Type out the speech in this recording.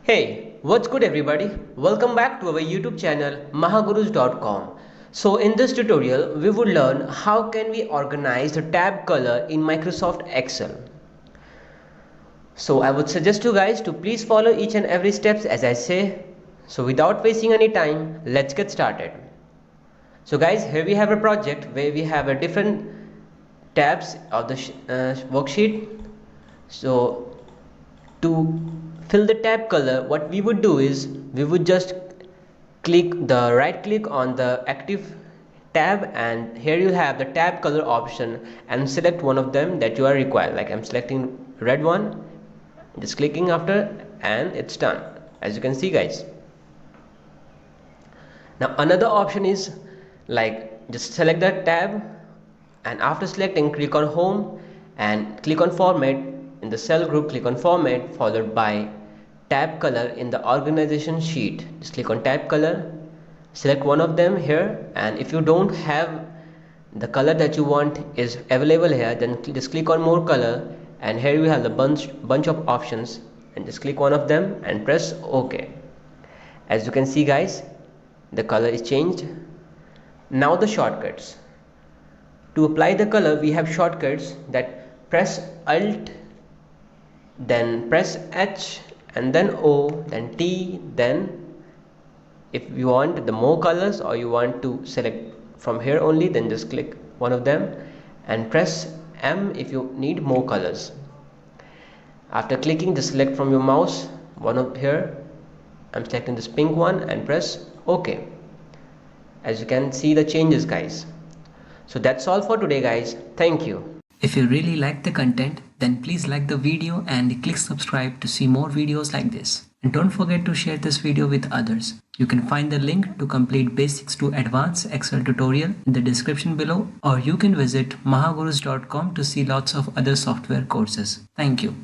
Hey, what's good everybody? Welcome back to our YouTube channel mahagurus.com. So in this tutorial, we would learn how can we organize the tab color in Microsoft Excel. So I would suggest you guys to please follow each and every steps as I say. So without wasting any time, let's get started. So guys, here we have a project where we have a different tabs of the worksheet. So to fill the tab color, what we would do is we would just right click on the active tab, and here you have the tab color option, and select one of them that you are required. Like I'm selecting red one, just clicking after, and it's done, as you can see guys. Now another option is like just select the tab, and after selecting, click on home and click on format. In the cell group, click on format followed by tab color in the organization sheet. Just click on tab color, select one of them here, and if you don't have the color that you want is available here, then just click on more color, and here you have the bunch of options, and just click one of them and press OK. As you can see guys, the color is changed. Now the shortcuts. To apply the color, we have shortcuts that press Alt, then press H, and then O, then T. Then if you want the more colors, or you want to select from here only, then just click one of them and press M if you need more colors. After clicking, just select from your mouse one up here. I'm selecting this pink one and press OK. As you can see the changes guys. So that's all for today guys. Thank you. If you really like the content, then please like the video and click subscribe to see more videos like this. And don't forget to share this video with others. You can find the link to complete basics to advanced Excel tutorial in the description below, or you can visit mahagurus.com to see lots of other software courses. Thank you.